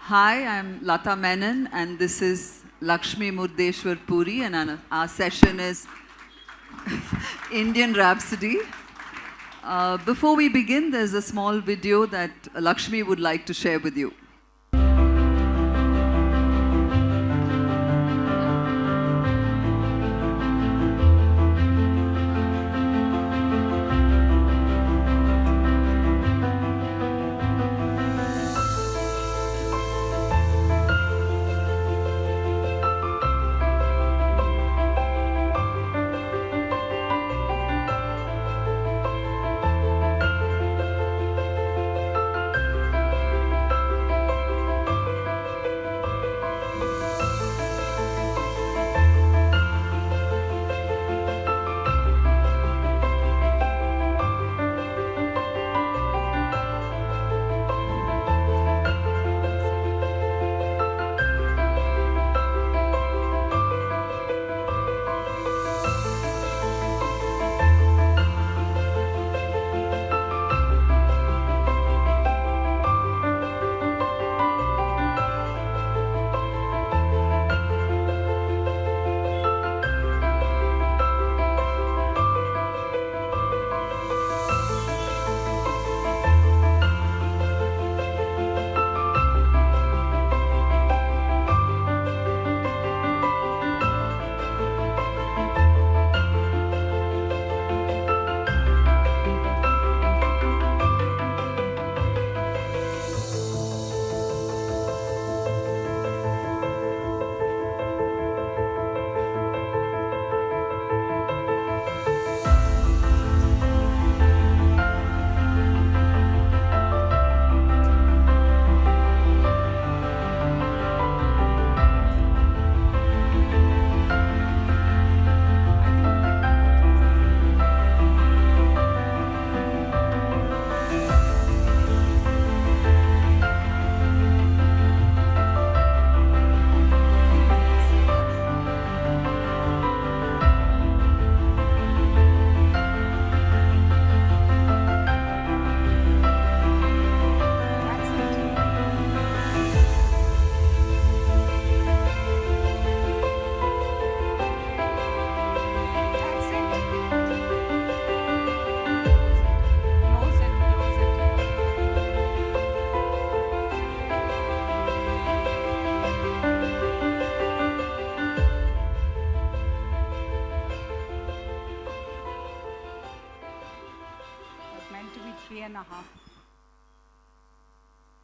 Hi, I'm Lata Menon, and this is Lakshmi Murdeshwar Puri, and our session is Indian Rhapsody. Before we begin, there's a small video that Lakshmi would like to share with you.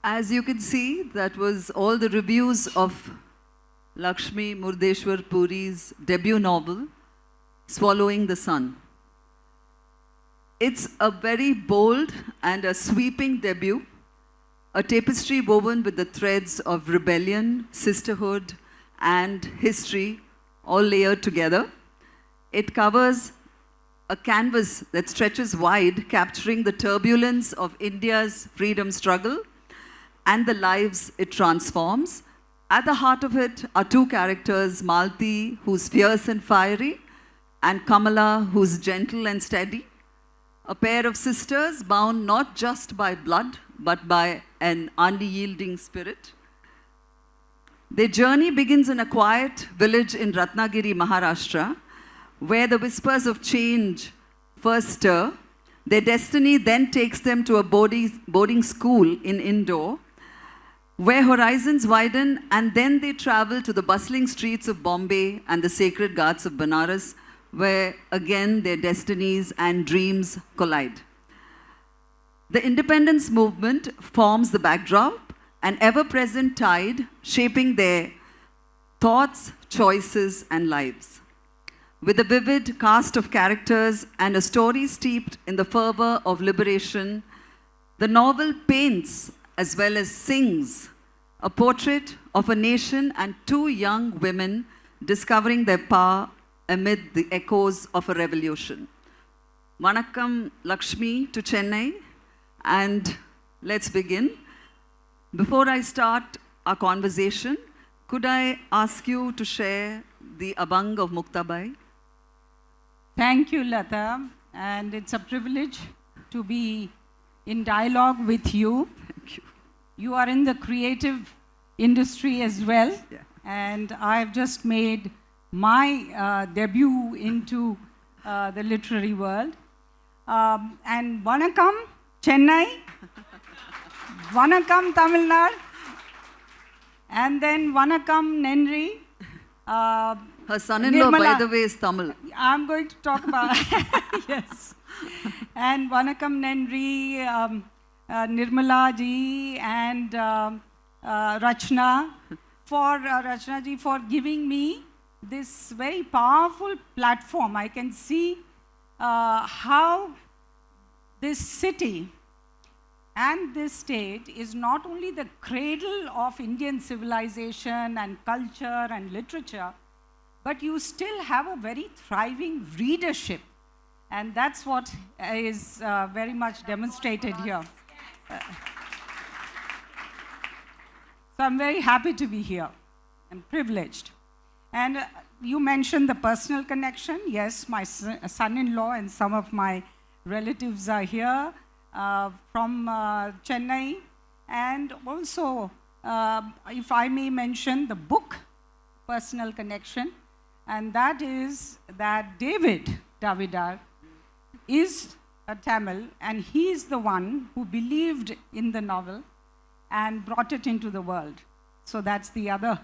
As you can see, that was all the reviews of Lakshmi Murdeshwar Puri's debut novel, Swallowing the Sun. It's a very bold and a sweeping debut, a tapestry woven with the threads of rebellion, sisterhood, and history all layered together. It covers a canvas that stretches wide, capturing the turbulence of India's freedom struggle and the lives it transforms. At the heart of it are two characters, Malti, who's fierce and fiery, and Kamala, who's gentle and steady. A pair of sisters bound not just by blood, but by an unyielding spirit. Their journey begins in a quiet village in Ratnagiri, Maharashtra, where the whispers of change first stir. Their destiny then takes them to a boarding school in Indore, where horizons widen, and then they travel to the bustling streets of Bombay and the sacred ghats of Banaras, where again their destinies and dreams collide. The independence movement forms the backdrop, an ever-present tide shaping their thoughts, choices, and lives. With a vivid cast of characters and a story steeped in the fervor of liberation, the novel paints as well as sings a portrait of a nation and two young women discovering their power amid the echoes of a revolution. Vanakkam Lakshmi to Chennai, and let's begin. Before I start our conversation, could I ask you to share the Abang of Muktabai? Thank you, Lata, and it's a privilege to be in dialogue with you. Thank you. You are in the creative industry as well. Yeah. And I've just made my debut into the literary world. And Vanakkam, Chennai, Vanakkam, Tamil Nadu, and then Vanakkam, Nenri. Her son-in-law, by Nirmala. the way, is Tamil. I'm going to talk about, yes. And Vanakkam Nenri, Nirmala ji and Rachna, Rachna ji for giving me this very powerful platform. I can see how this city and this state is not only the cradle of Indian civilization and culture and literature, but you still have a very thriving readership. And that's what is very much demonstrated here. So I'm very happy to be here and privileged. And you mentioned the personal connection. Yes, my son-in-law and some of my relatives are here from Chennai. And also, if I may mention the book, Personal Connection, and that is that David Davidar is a Tamil, and he is the one who believed in the novel and brought it into the world. So that's the other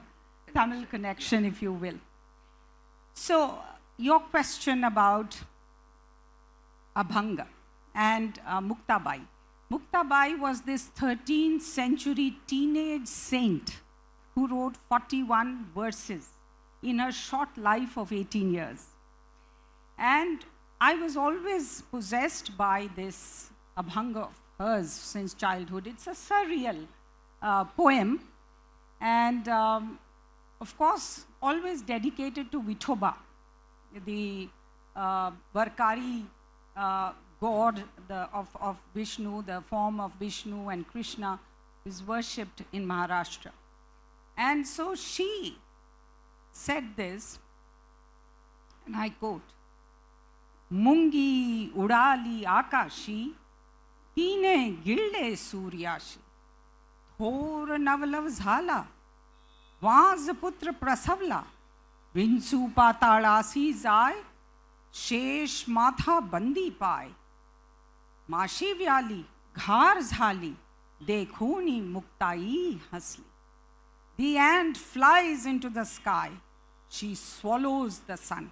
Tamil connection, if you will. So your question about Abhanga and Muktabai. Muktabai was this 13th century teenage saint who wrote 41 verses in her short life of 18 years. And I was always possessed by this Abhanga of hers since childhood. It's a surreal poem, and of course, always dedicated to Vithoba, the Varkari god of Vishnu, the form of Vishnu and Krishna is worshipped in Maharashtra. And so she said this, and I quote, Mungi udali akashi, tine gilde suryashi, thor navlav zhala, vaz putra prasavla, vinsu patalasi zai, shesh matha bandi pai, mashi vyali, ghar zhali, dekhoni muktai hasli. The ant flies into the sky, she swallows the sun.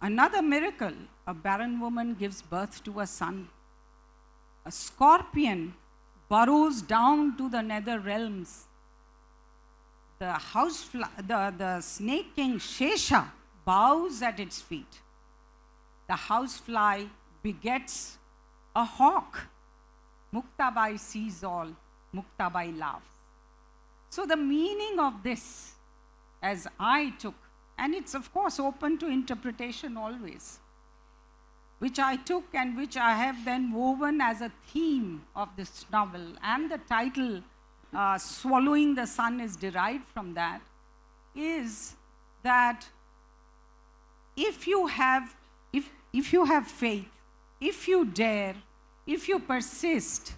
Another miracle, a barren woman gives birth to a son. A scorpion burrows down to the nether realms. The snake king Shesha bows at its feet. The housefly begets a hawk. Muktabai sees all, Muktabai laughs. So the meaning of this, as I took, and it's of course open to interpretation always, which I took and which I have then woven as a theme of this novel, and the title, Swallowing the Sun, is derived from that, is that if you have faith, if you dare, if you persist,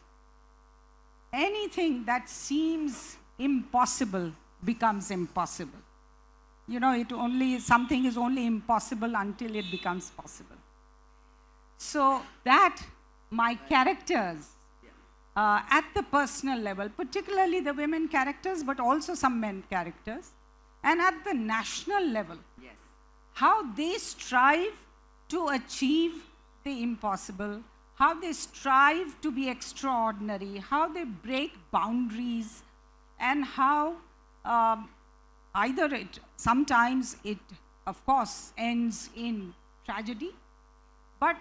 anything that seems impossible becomes impossible. You know, something is only impossible until it becomes possible. So that my characters, at the personal level, particularly the women characters, but also some men characters, and at the national level, Yes. how they strive to achieve the impossible, how they strive to be extraordinary, how they break boundaries, and how sometimes it, of course, ends in tragedy, but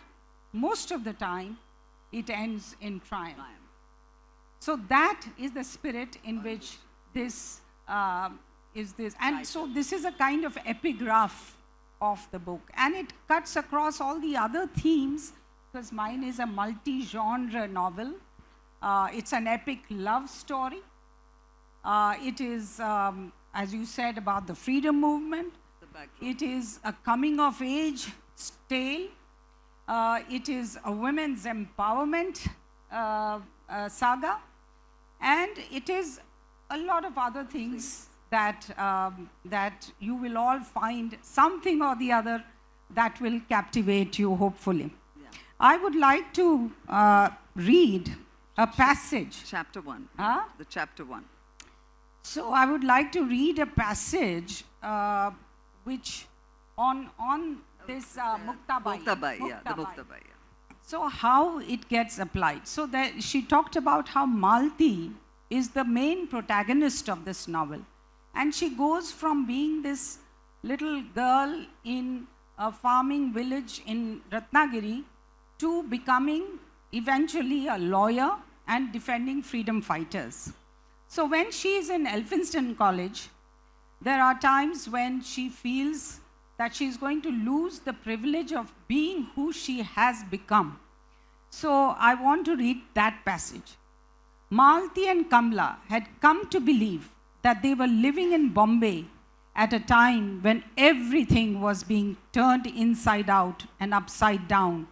most of the time it ends in triumph. So that is the spirit in which this is this. And so this is a kind of epigraph of the book. And it cuts across all the other themes, because mine is a multi-genre novel. It's an epic love story. It is, as you said, about the freedom movement. It is a coming-of-age tale. It is a women's empowerment saga. And it is a lot of other things that you will all find something or the other that will captivate you, hopefully. Yeah. I would like to read a passage. Chapter 1. Huh? The chapter 1. So I would like to read a passage which on this Muktabai. Muktabai, yeah, the Muktabai. Yeah. So how it gets applied. So that she talked about how Malti is the main protagonist of this novel. And she goes from being this little girl in a farming village in Ratnagiri to becoming eventually a lawyer and defending freedom fighters. So when she is in Elphinstone College, there are times when she feels that she is going to lose the privilege of being who she has become. So I want to read that passage. Malti and Kamla had come to believe that they were living in Bombay at a time when everything was being turned inside out and upside down,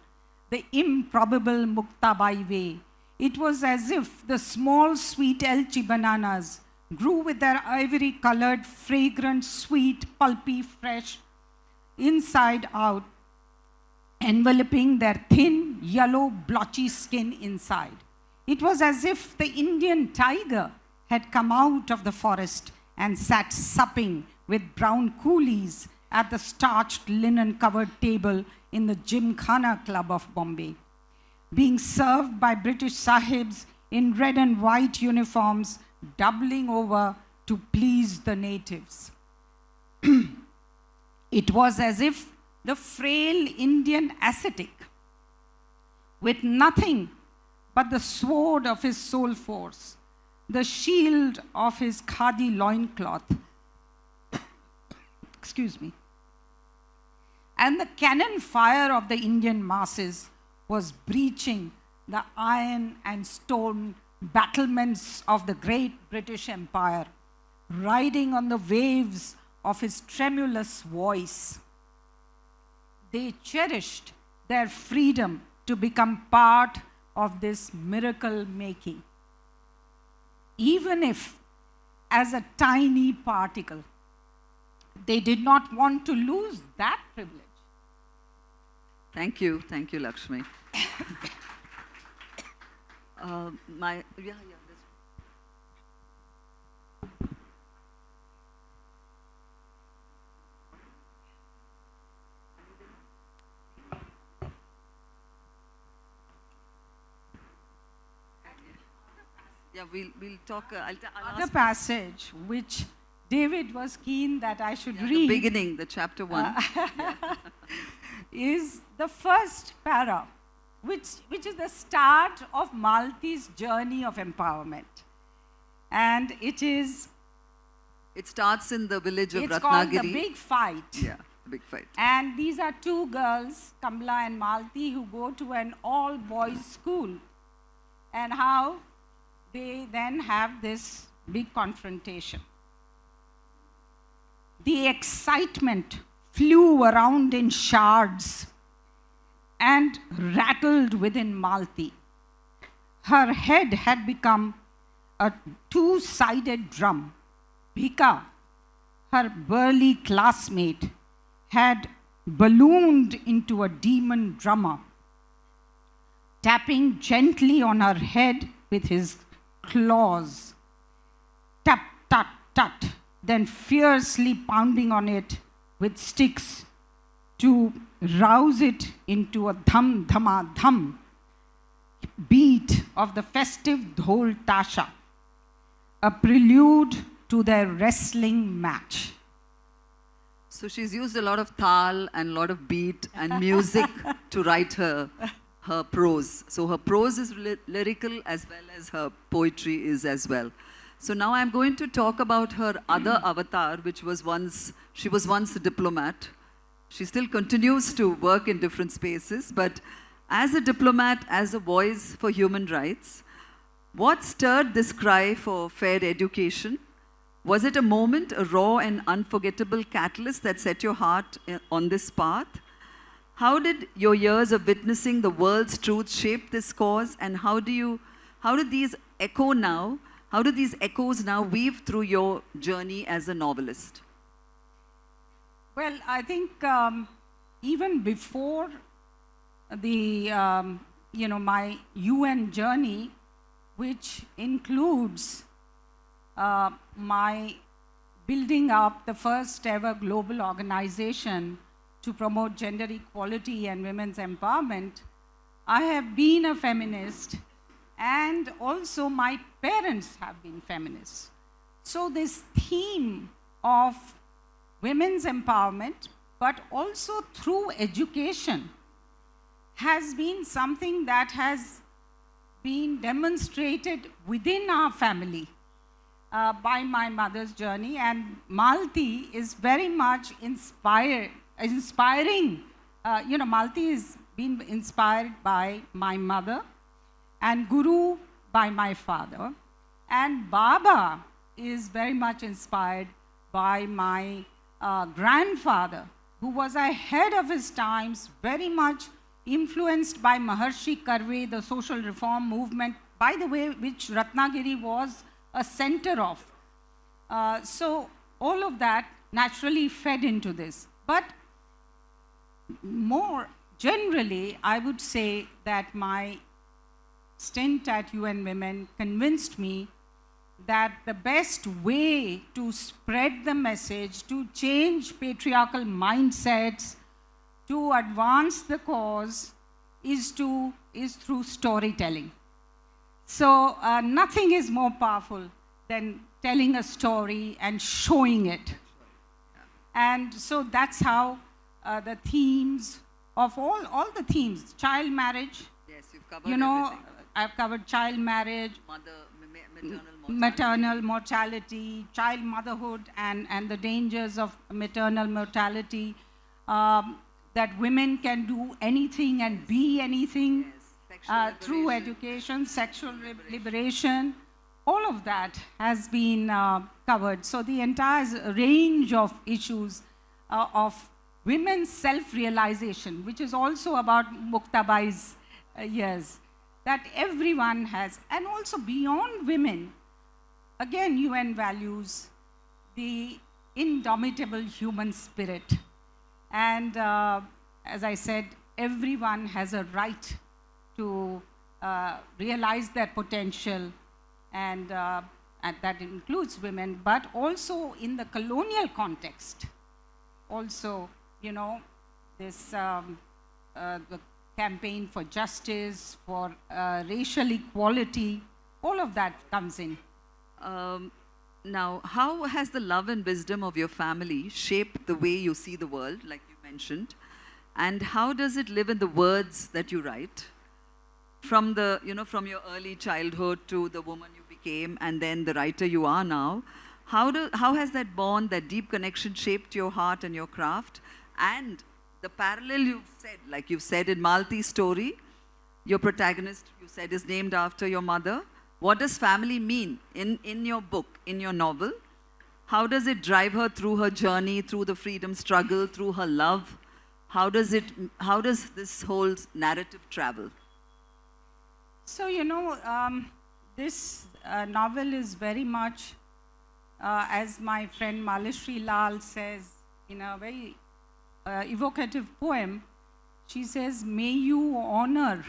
the improbable Muktabai way. It was as if the small sweet elchi bananas grew with their ivory-colored, fragrant, sweet, pulpy, fresh, inside out, enveloping their thin, yellow, blotchy skin inside. It was as if the Indian tiger had come out of the forest and sat supping with brown coolies at the starched linen-covered table in the Gymkhana Club of Bombay, being served by British sahibs in red and white uniforms, doubling over to please the natives. It was as if the frail Indian ascetic, with nothing but the sword of his soul force, the shield of his khadi loincloth, excuse me, and the cannon fire of the Indian masses was breaching the iron and stone battlements of the great British Empire, riding on the waves of his tremulous voice. They cherished their freedom to become part of this miracle making, even if as a tiny particle. They did not want to lose that privilege. Thank you, Lakshmi. This. Yeah, we'll talk. I'll Other ask passage which David was keen that I should the read beginning, the chapter 1. is the first para, which is the start of Malti's journey of empowerment. And It starts in the village of it's Ratnagiri. called The Big Fight. Yeah, the big fight. And these are two girls, Kamla and Malti, who go to an all-boys school. And how they then have this big confrontation. The excitement flew around in shards and rattled within Malti. Her head had become a two-sided drum. Bhika, her burly classmate, had ballooned into a demon drummer, tapping gently on her head with his claws. Tap, tap, tap, then fiercely pounding on it with sticks to rouse it into a dham, dhama, dham beat of the festive dhol tasha, a prelude to their wrestling match. So she's used a lot of tal and a lot of beat and music to write her prose. So her prose is lyrical as well as her poetry is as well. So now I'm going to talk about her other avatar, she was once a diplomat. She still continues to work in different spaces, but as a diplomat, as a voice for human rights, what stirred this cry for fair education? Was it a moment, a raw and unforgettable catalyst that set your heart on this path? How did your years of witnessing the world's truth shape this cause, and how do these echo now? How do these echoes now weave through your journey as a novelist? Well, I think even before the, my UN journey, which includes my building up the first ever global organization to promote gender equality and women's empowerment, I have been a feminist, and also my parents have been feminists. So this theme of women's empowerment, but also through education, has been something that has been demonstrated within our family by my mother's journey, and Malti is very much inspiring. Malti is been inspired by my mother, and Guru by my father, and Baba is very much inspired by my grandfather, who was ahead of his times, very much influenced by Maharshi Karve, the social reform movement, by the way, which Ratnagiri was a center of. So all of that naturally fed into this. But more generally, I would say that my stint at UN Women convinced me that the best way to spread the message, to change patriarchal mindsets, to advance the cause is through storytelling. So nothing is more powerful than telling a story and showing it. And so that's how the themes of all the themes, child marriage. Yes, you've covered everything. I've covered child marriage, maternal mortality, child motherhood, and the dangers of maternal mortality, that women can do anything and be anything through education, sexual liberation. All of that has been covered. So the entire range of issues of women's self-realization, which is also about Muktabai's years, that everyone has, and also beyond women, again, UN values the indomitable human spirit. And as I said, everyone has a right to realize their potential, and that includes women, but also in the colonial context. Also, this the campaign for justice, for racial equality, all of that comes in. Now, how has the love and wisdom of your family shaped the way you see the world, like you mentioned? And how does it live in the words that you write? From from your early childhood to the woman you became, and then the writer you are now, how has that bond, that deep connection shaped your heart and your craft? And the parallel you've said in Malti's story, your protagonist, you said, is named after your mother. What does family mean in your book, in your novel? How does it drive her through her journey, through the freedom struggle, through her love? How does this whole narrative travel? So, this novel is very much, as my friend Malashri Lal says in a very evocative poem, she says, may you honor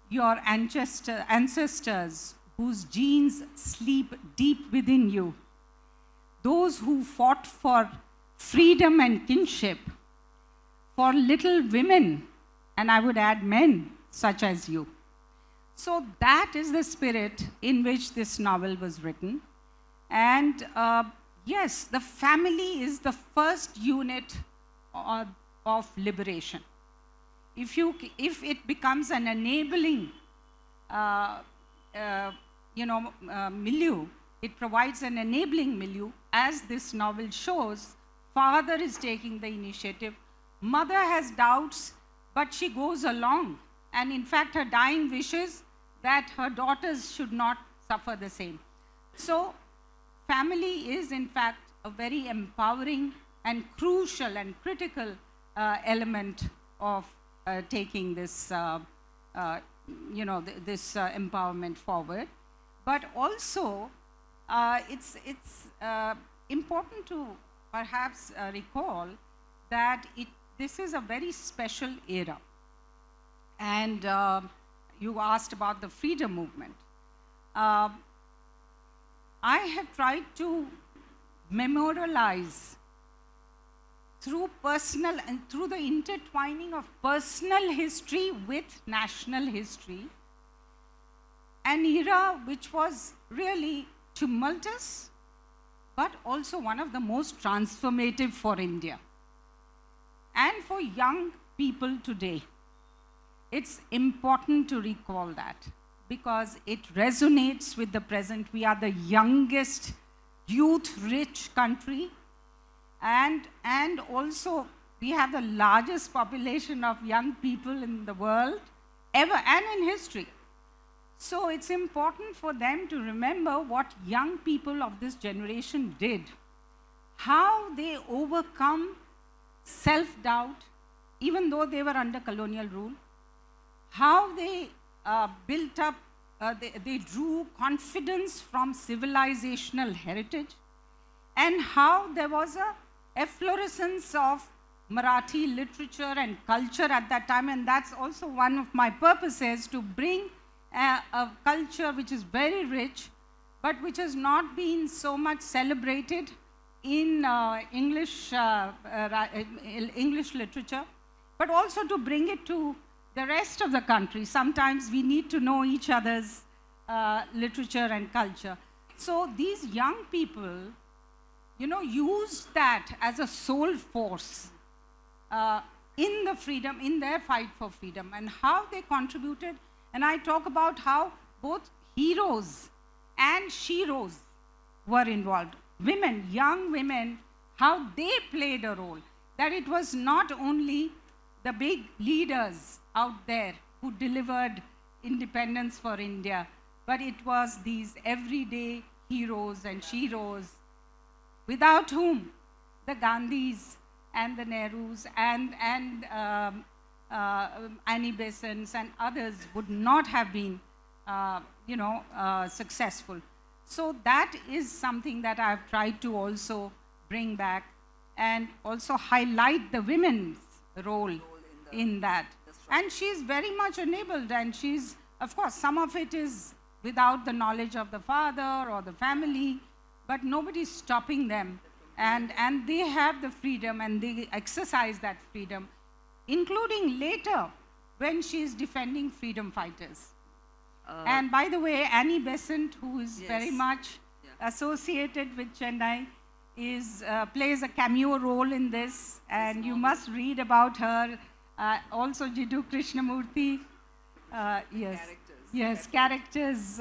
your ancestors whose genes sleep deep within you, those who fought for freedom and kinship, for little women, and I would add men such as you. So that is the spirit in which this novel was written. And yes, the family is the first unit of liberation. If it becomes an enabling milieu, it provides an enabling milieu, as this novel shows. Father is taking the initiative. Mother has doubts, but she goes along. And in fact, her dying wishes that her daughters should not suffer the same. So family is in fact a very empowering and crucial and critical element of taking this, this empowerment forward. but also it's important to perhaps recall that this is a very special era. And you asked about the freedom movement. I have tried to memorialize through personal and through the intertwining of personal history with national history, an era which was really tumultuous, but also one of the most transformative for India and for young people today. It's important to recall that because it resonates with the present. We are the youngest youth-rich country, and also we have the largest population of young people in the world ever and in history. So it's important for them to remember what young people of this generation did, how they overcome self-doubt, even though they were under colonial rule, how they built up, they drew confidence from civilizational heritage, and how there was a efflorescence of Marathi literature and culture at that time. And that's also one of my purposes, to bring a culture which is very rich, but which has not been so much celebrated in English literature, but also to bring it to the rest of the country. Sometimes we need to know each other's literature and culture. So these young people, used that as a sole force in the freedom, in their fight for freedom, and how they contributed. And I talk about how both heroes and sheroes were involved. Women, young women, how they played a role. That it was not only the big leaders out there who delivered independence for India, but it was these everyday heroes and sheroes, without whom the Gandhis and the Nehrus and Annie Besants and others would not have been, successful. So that is something that I've tried to also bring back and also highlight the women's role in that. And she's very much enabled, and she's, of course, some of it is without the knowledge of the father or the family, but nobody's stopping them. And they have the freedom, and they exercise that freedom, including later when she's defending freedom fighters. And by the way, Annie Besant, who is very much associated with Chennai, plays a cameo role in this, and you must read about her. Also Jiddu Krishnamurthy, characters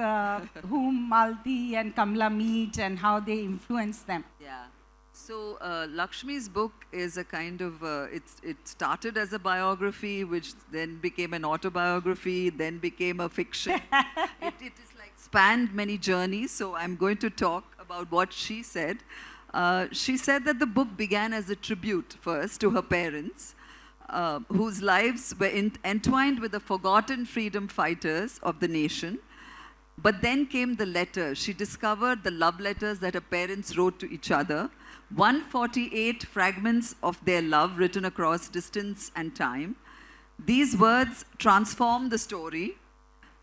whom Malti and Kamla meet and how they influence them. Yeah. So Lakshmi's book is a kind of, it started as a biography, which then became an autobiography, then became a fiction. it is like spanned many journeys, so I'm going to talk about what she said. She said that the book began as a tribute first to her parents, whose lives were entwined with the forgotten freedom fighters of the nation. But then came the letters. She discovered the love letters that her parents wrote to each other, 148 fragments of their love written across distance and time. These words transformed the story,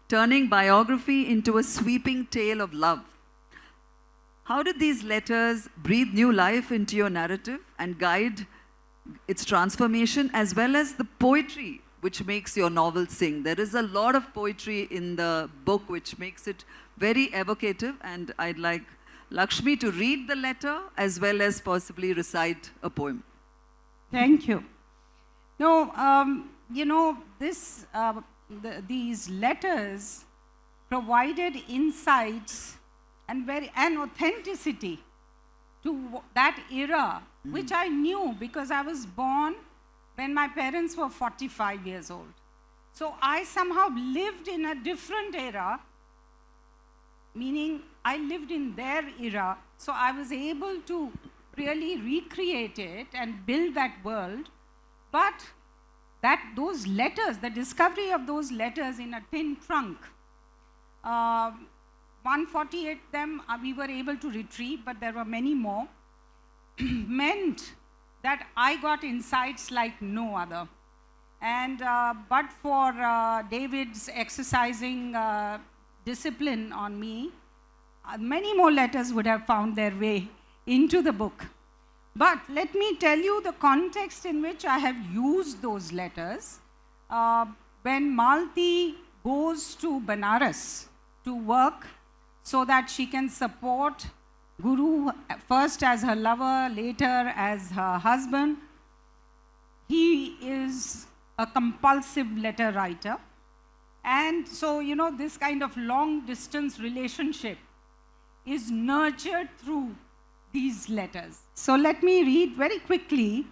turning biography into a sweeping tale of love. How did these letters breathe new life into your narrative and guide its transformation, as well as the poetry which makes your novel sing? There is a lot of poetry in the book which makes it very evocative, and I'd like Lakshmi to read the letter as well as possibly recite a poem. Thank you. No, these letters provided insights and authenticity to that era, which I knew because I was born when my parents were 45 years old. So I somehow lived in a different era, meaning I lived in their era, so I was able to really recreate it and build that world. But those letters, the discovery of those letters in a tin trunk, 148 them we were able to retrieve, but there were many more, meant that I got insights like no other. And but for David's exercising discipline on me, many more letters would have found their way into the book. But let me tell you the context in which I have used those letters. When Malti goes to Banaras to work so that she can support Guru, first as her lover, later as her husband, he is a compulsive letter writer. And so, you know, this kind of long distance relationship is nurtured through these letters. So let me read very quickly.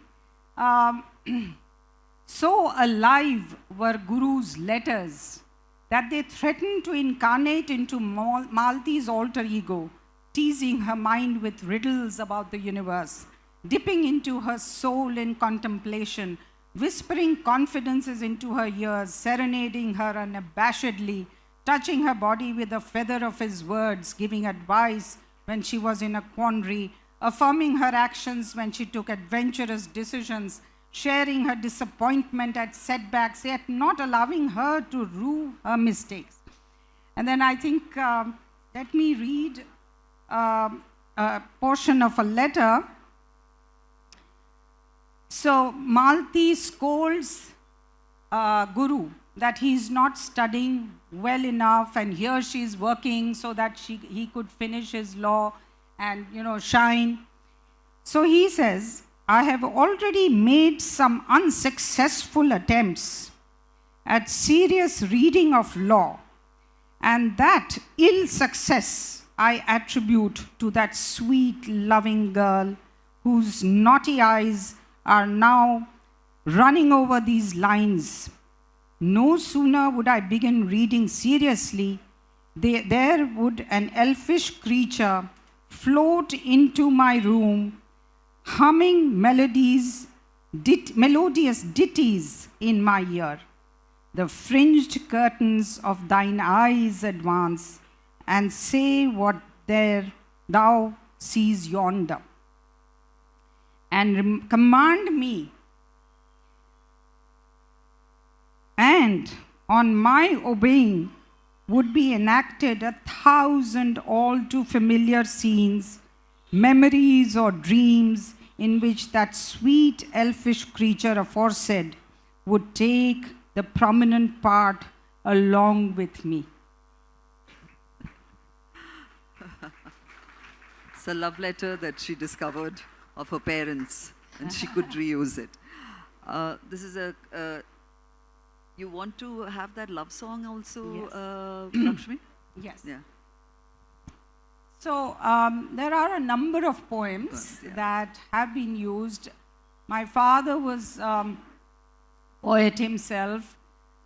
So alive were Guru's letters that they threatened to incarnate into Malti's alter ego, teasing her mind with riddles about the universe, dipping into her soul in contemplation, whispering confidences into her ears, serenading her unabashedly, touching her body with a feather of his words, giving advice when she was in a quandary, affirming her actions when she took adventurous decisions, sharing her disappointment at setbacks, yet not allowing her to rue her mistakes. And then I think, let me read a portion of a letter. So Malti scolds Guru that he is not studying well enough, and here she is working so that he could finish his law and, you know, shine. So he says, I have already made some unsuccessful attempts at serious reading of law, and that ill success I attribute to that sweet, loving girl whose naughty eyes are now running over these lines. No sooner would I begin reading seriously, there would an elfish creature float into my room, humming melodious ditties in my ear. The fringed curtains of thine eyes advance and say what there thou seest yonder, and command me, and on my obeying would be enacted 1,000 all too familiar scenes, memories or dreams in which that sweet elfish creature aforesaid would take the prominent part along with me. It's a love letter that she discovered of her parents, and she could reuse it. This is you want to have that love song also, Yes. Lakshmi? Yes. Yeah. So there are a number of poems Yeah. that have been used. My father was poet himself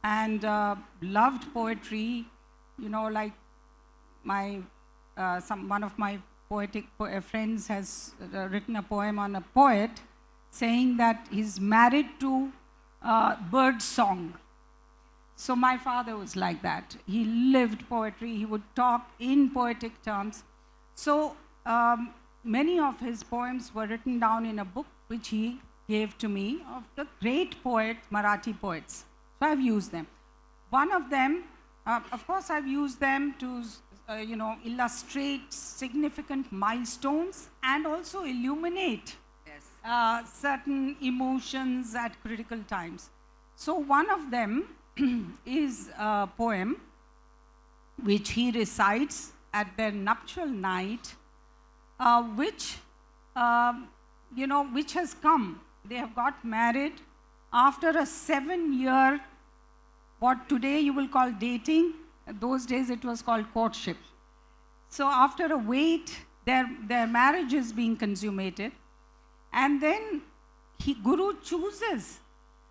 and loved poetry. You know, like my one of my poetic friends has written a poem on a poet saying that he's married to bird song. So my father was like that. He lived poetry. He would talk in poetic terms. So many of his poems were written down in a book which he gave to me of the great Marathi poets. So I've used them. One of them, of course, I've used them to illustrate significant milestones and also illuminate certain emotions at critical times. So one of them is a poem which he recites at their nuptial night, which has come. They have got married after a 7-year, what today you will call dating. Those days it was called courtship. So after a wait, their marriage is being consummated. And then Guru chooses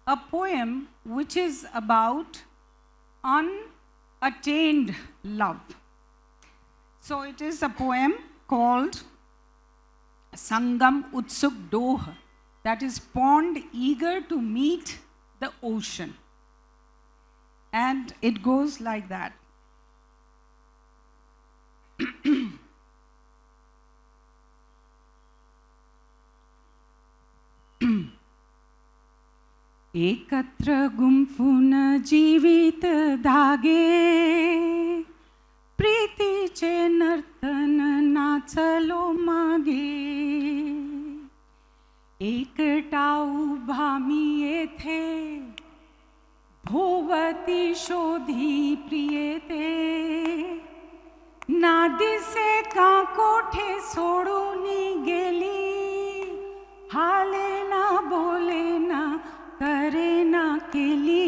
a poem which is about unattained love. So it is a poem called Sangam Utsuk Doh, that is pond eager to meet the ocean. And it goes like that. एकत्र गुंफून जीवित धागे प्रीतीचे नर्तन नाचलो मागे एकटा उभा मी येथे भोवती शोधी प्रियते ना दिसे का कोठे सोडून गेली हाले ना बोले ना करे ना केली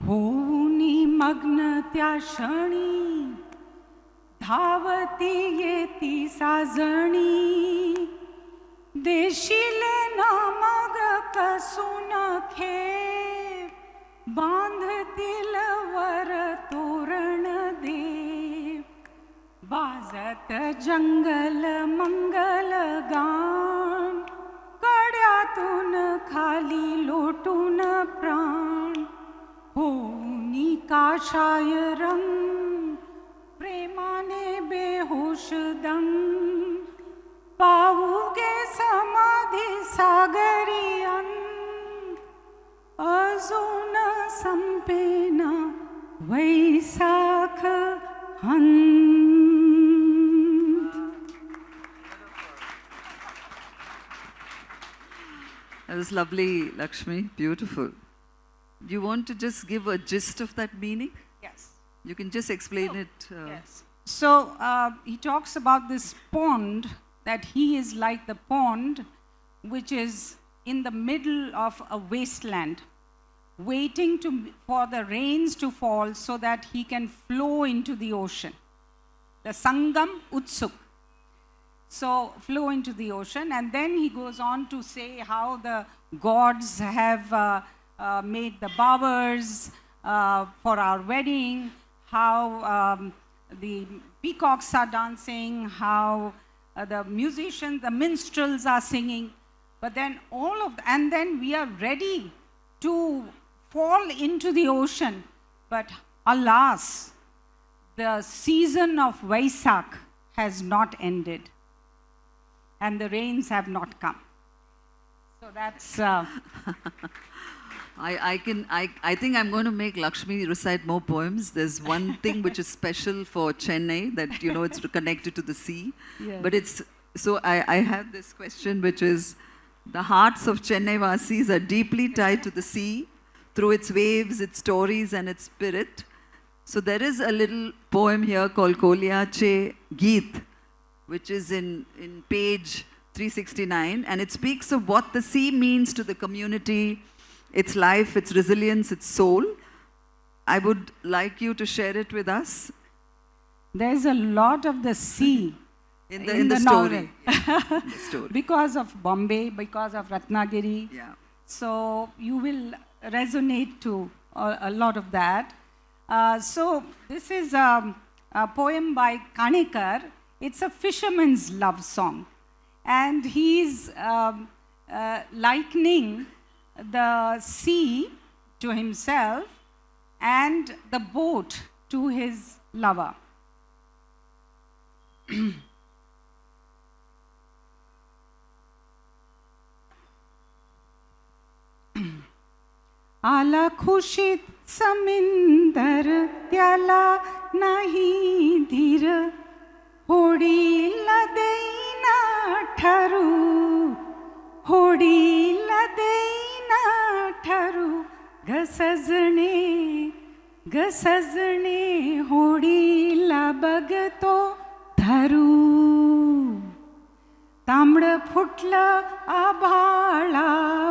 होऊनी मग्न त्या क्षणी धावती येती साजणी देशिले ना मग कसून खेप बांधतील वर तोरण देव बाजत जंगल मंगल गान कड्यातून खाली लोटून प्राण होऊनी काशाय रंग प्रेमाने बेहोश दंग पाऊगे समाधी सागरी अंत अजून संपेना Vaisakh हंत. That was lovely, Lakshmi. Beautiful. Do you want to just give a gist of that meaning? Yes. You can just explain it. Yes. So he talks about this pond, that he is like the pond which is in the middle of a wasteland, waiting for the rains to fall so that he can flow into the ocean. The Sangam Utsuk. So flow into the ocean, and then he goes on to say how the gods have made the bowers for our wedding, how the peacocks are dancing, how the musicians, the minstrels are singing, but then and then we are ready to fall into the ocean, but alas, the season of Vaisak has not ended. And the rains have not come. So that's. I think I'm going to make Lakshmi recite more poems. There's one thing which is special for Chennai, that it's connected to the sea. Yes. But it's so I have this question, which is the hearts of Chennai Vasis are deeply tied to the sea through its waves, its stories, and its spirit. So there is a little poem here called Koliache Geet, which is in page 369, and it speaks of what the sea means to the community, its life, its resilience, its soul. I would like you to share it with us. There's a lot of the sea in the story. novel. In the story. Because of Bombay, because of Ratnagiri. Yeah. So you will resonate to a lot of that. So this is a poem by Kanekar. It's a fisherman's love song, and he's likening the sea to himself and the boat to his lover. आला खुशीत समिंदर त्याला नाही धीर होडीला देईना ठरू होडीला देईना ठरू घसजणे होडीला बघतो धरू तांबड फुटलं आभाळावरी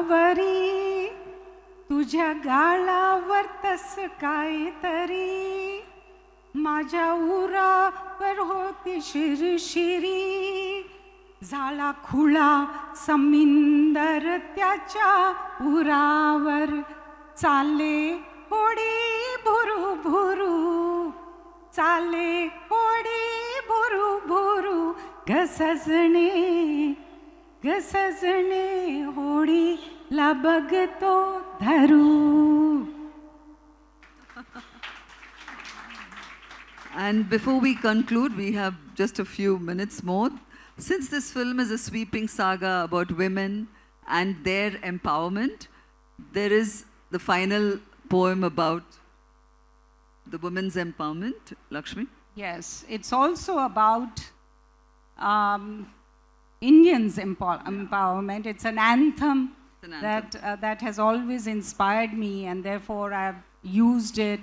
तुझ्या गालावर तस काहीतरी माझ्या उरावर होती शिरशिरी झाला खुळा समिंदर त्याच्या उरावर चाले होडी भुरू भुरू चाले होडी भुरू भुरू घसजणे होडीला बघतो धरू. And before we conclude, we have just a few minutes more. Since this film is a sweeping saga about women and their empowerment, There is the final poem about the women's empowerment, Lakshmi. Yes, it's also about Indians' empowerment. It's an anthem, It's an anthem. that has always inspired me, and therefore I've used it.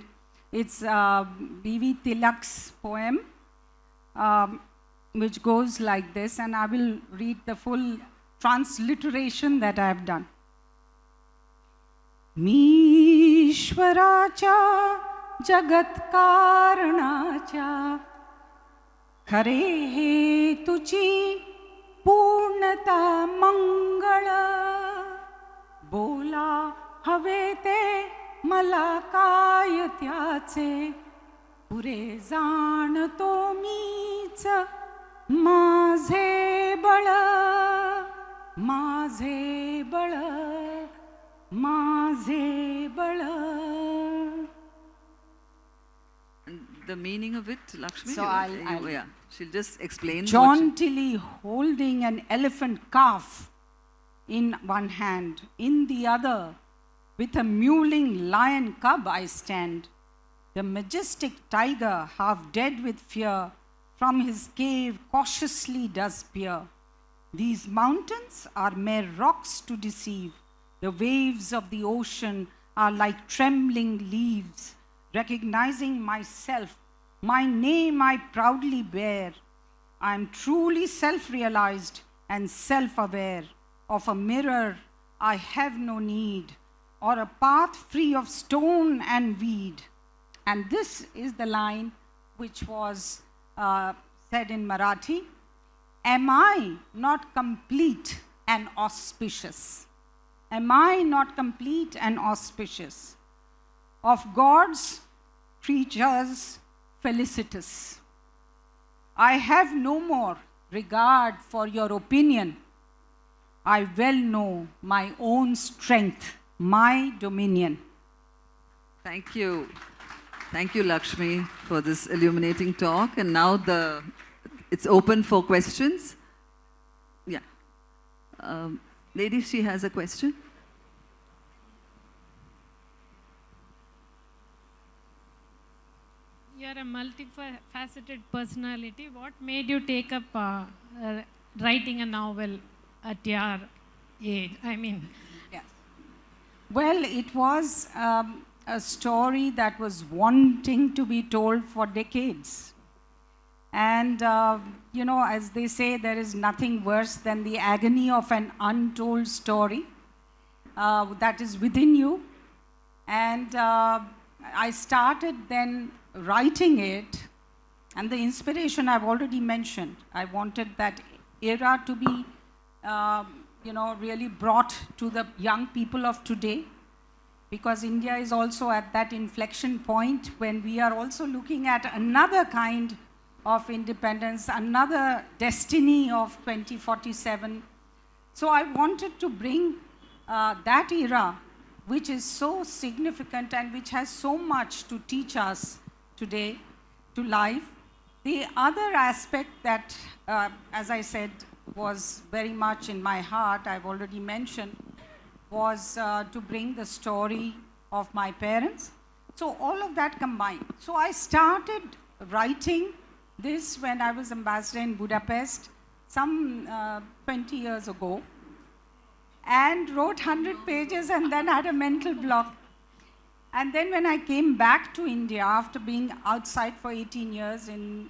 It's B.V. Tilak's poem, which goes like this, and I will read the full transliteration that I have done. मीश्वराच्या जगत्कारणाच्या खरे हे तुझी पूर्णता मंगळ बोला हवे ते मला काय त्याचे पुरे जाणतो मीच माझे बळ माझे बळ माझे बळ. And the meaning of it, Lakshmi? So I'll she'll just explain. what she- Jauntily holding an elephant calf in one hand, in the other, with a mewling lion cub I stand. The majestic tiger, half dead with fear, from his cave cautiously does peer. These mountains are mere rocks to deceive. The waves of the ocean are like trembling leaves. Recognizing myself, my name I proudly bear. I am truly self-realized and self-aware. Of a mirror I have no need, or a path free of stone and weed. And this is the line which was said in Marathi. Am I not complete and auspicious? Am I not complete and auspicious? Of God's creatures felicitous. I have no more regard for your opinion. I well know my own strength, my dominion. Thank you. Thank you, Lakshmi, for this illuminating talk. And now it's open for questions. Yeah. Lady, she has a question. You are a multifaceted personality. What made you take up writing a novel at your age? I mean, Yes. Well, it was a story that was wanting to be told for decades. And, as they say, there is nothing worse than the agony of an untold story that is within you. And I started then writing it, and the inspiration I've already mentioned. I wanted that era to be, really brought to the young people of today, because India is also at that inflection point when we are also looking at another kind of independence, another destiny of 2047. So I wanted to bring that era, which is so significant and which has so much to teach us today, to life. The other aspect that, as I said, was very much in my heart, I've already mentioned, was to bring the story of my parents. So all of that combined. So I started writing this when I was ambassador in Budapest some 20 years ago, and wrote 100 pages and then had a mental block. And then when I came back to India after being outside for 18 years in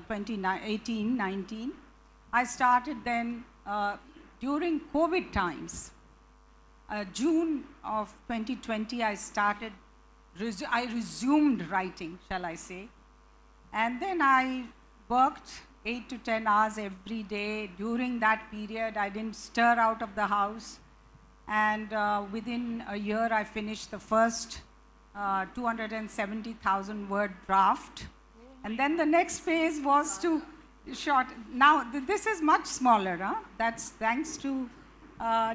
2018, 19, I started then during COVID times. June of 2020, I resumed writing, shall I say. And then I worked 8 to 10 hours every day. During that period, I didn't stir out of the house. And within a year, I finished the first 270,000 word draft. And then the next phase was to short. Now, this is much smaller. Huh? That's thanks to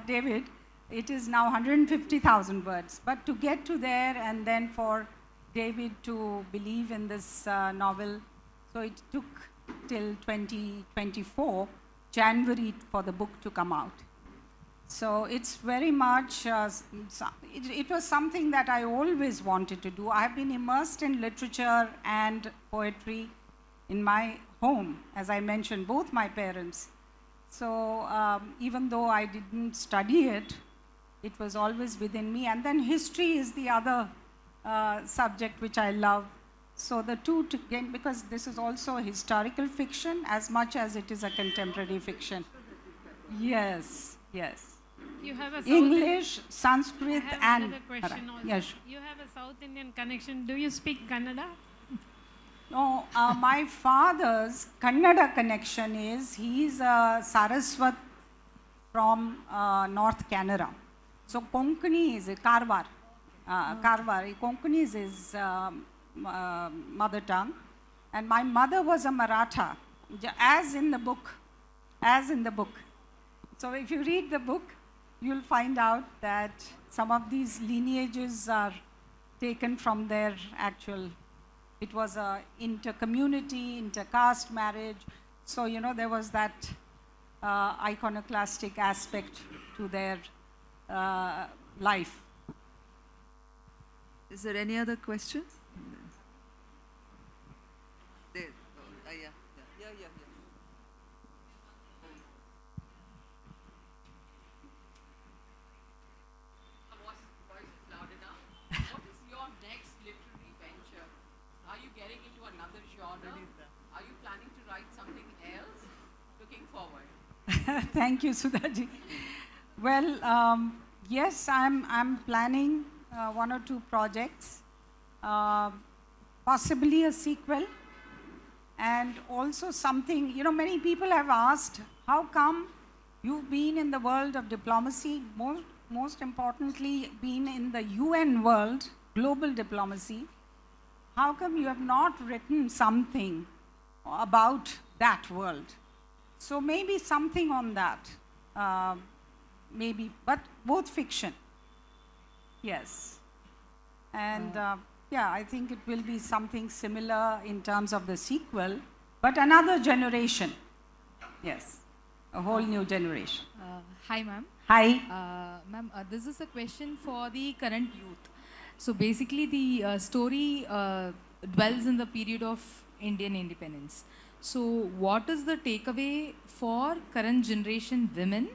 David. It is now 150,000 words. But to get to there, and then for David to believe in this novel, so it took till 2024, January, for the book to come out. So it's very much, it was something that I always wanted to do. I have been immersed in literature and poetry in my home, as I mentioned, both my parents. So even though I didn't study it, it was always within me. And then history is the other subject which I love. So the two together, because this is also a historical fiction as much as it is a contemporary fiction. Yes, yes. You have a South English, I Sanskrit, have and another question also. yes. You have a South Indian connection. Do you speak Kannada? No, my father's Kannada connection is he's a Saraswat from North Canara. So Konkani is a Karwar. Karwar. Konkani is his mother tongue. And my mother was a Maratha, as in the book. As in the book. So if you read the book, you'll find out that some of these lineages are taken from their actual. It was a inter-community, inter-caste marriage. So, you know, there was that iconoclastic aspect to their life. Is there any other questions? There. Yeah. Voice is loud enough. What is your next literary venture? Are you getting into another genre? Are you planning to write something else? Looking forward. Thank you, Sudhaji. Well, yes, I'm planning one or two projects, possibly a sequel, and also something, you know, many people have asked, how come you've been in the world of diplomacy, most importantly, been in the UN world, global diplomacy, how come you have not written something about that world? So maybe something on that, maybe, but both fiction. Yes. And yeah, I think it will be something similar in terms of the sequel, but another generation. Yes, a whole new generation. Hi, ma'am. Hi. Ma'am, this is a question for the current youth. So basically, the story dwells in the period of Indian independence. So what is the takeaway for current generation women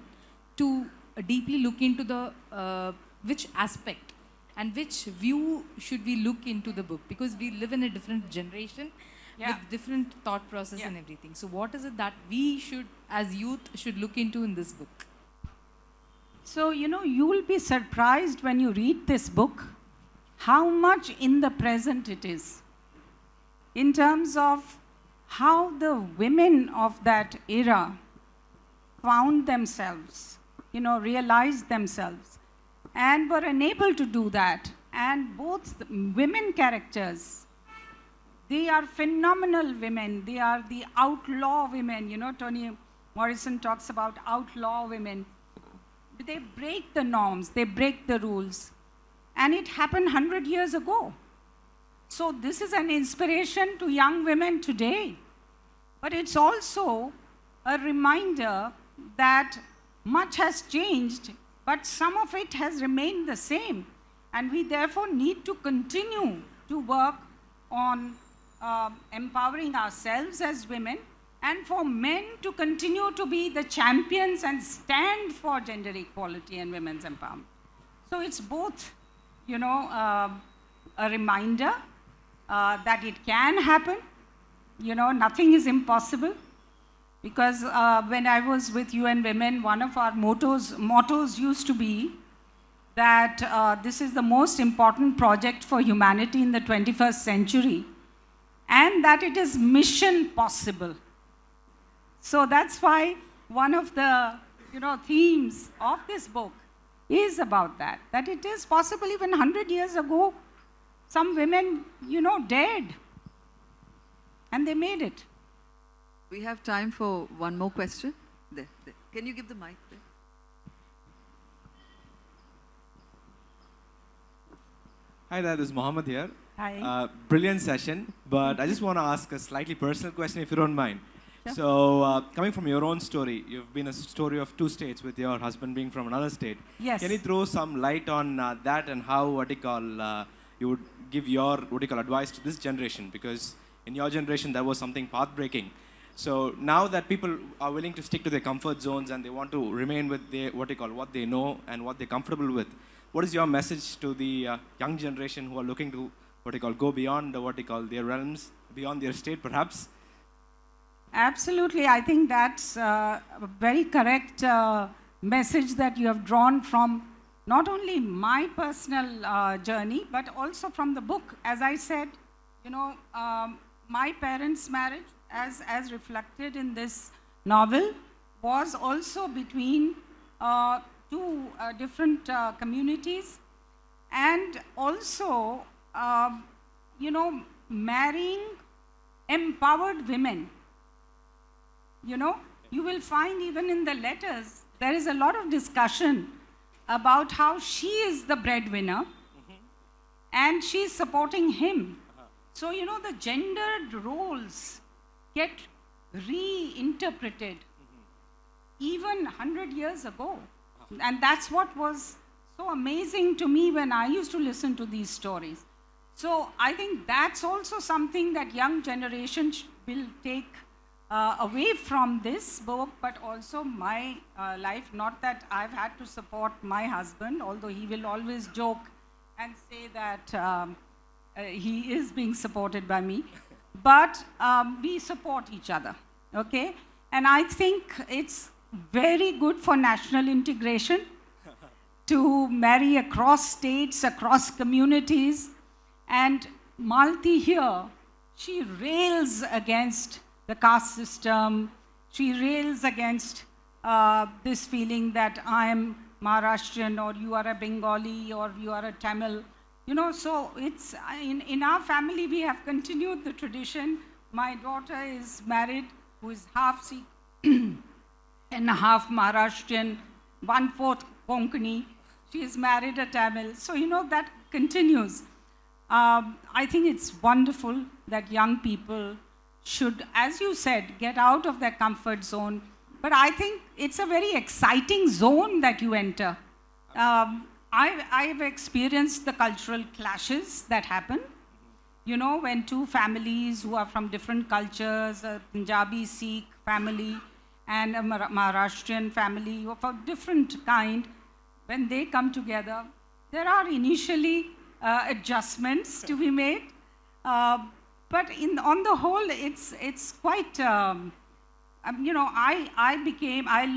to deeply look into the which aspect and which view should we look into the book? Because we live in a different generation with different thought process and everything. So what is it that we should, as youth, should look into in this book? So, you know, you will be surprised when you read this book how much in the present it is. In terms of how the women of that era found themselves, you know, realized themselves, and were unable to do that. And both the women characters, they are phenomenal women. They are the outlaw women. You know, Toni Morrison talks about outlaw women. They break the norms, they break the rules. And it happened 100 years ago. So this is an inspiration to young women today. But it's also a reminder that much has changed, but some of it has remained the same. And we therefore need to continue to work on empowering ourselves as women, and for men to continue to be the champions and stand for gender equality and women's empowerment. So it's both, you know, a reminder that it can happen. You know, nothing is impossible. Because when I was with UN Women, one of our mottos used to be that this is the most important project for humanity in the 21st century, and that it is mission possible. So that's why one of the, you know, themes of this book is about that it is possible. Even 100 years ago, some women, you know, dared, and they made it. We have time for one more question. There. Can you give the mic there? Hi there, this is Mohammed here. Hi. Brilliant session, but I just want to ask a slightly personal question if you don't mind. So, coming from your own story, you've been a story of 2 states with your husband being from another state. Yes. Can you throw some light on that and how, you would give your, advice to this generation? Because in your generation, there was something path-breaking. So now that people are willing to stick to their comfort zones and they want to remain with their, what they know and what they're comfortable with, what is your message to the young generation who are looking to, go beyond, their realms, beyond their state, perhaps? Absolutely. I think that's a very correct message that you have drawn from not only my personal journey, but also from the book. As I said, my parents' marriage, as reflected in this novel, was also between 2 different communities, and also, marrying empowered women. You will find even in the letters, there is a lot of discussion about how she is the breadwinner and she is supporting him. So, the gendered roles get reinterpreted even 100 years ago. And that's what was so amazing to me when I used to listen to these stories. So I think that's also something that young generation will take away from this book, but also my life. Not that I've had to support my husband, although he will always joke and say that he is being supported by me. But we support each other, okay? And I think it's very good for national integration to marry across states, across communities. And Malti here, she rails against the caste system. She rails against this feeling that I am Maharashtrian or you are a Bengali or you are a Tamil. So it's in our family we have continued the tradition. My daughter is married, who is half Sikh and half Maharashtrian, 1/4 Konkani. She is married a Tamil. So that continues. I think it's wonderful that young people should, as you said, get out of their comfort zone. But I think it's a very exciting zone that you enter. I've experienced the cultural clashes that happen. When 2 families who are from different cultures, a Punjabi Sikh family and a Maharashtrian family of a different kind, when they come together, there are initially adjustments to be made. But on the whole, it's quite, I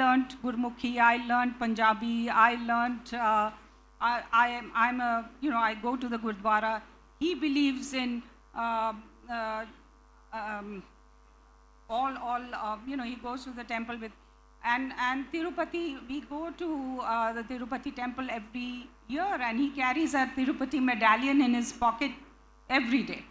learned Gurmukhi, I learned Punjabi, I learned, I go to the Gurdwara. He believes in he goes to the temple with, and Tirupati, we go to the Tirupati temple every year, and he carries a Tirupati medallion in his pocket every day.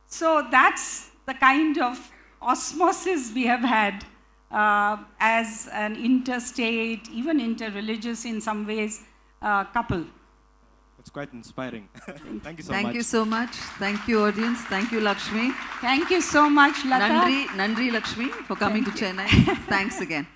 So that's the kind of osmosis we have had as an interstate, even interreligious in some ways, couple. It's quite inspiring. Thank you so Thank much. you so much. Thank you, audience. Thank you, Lakshmi. Thank you so much, Lata. Nandri Lakshmi, for coming to Chennai. Thanks again.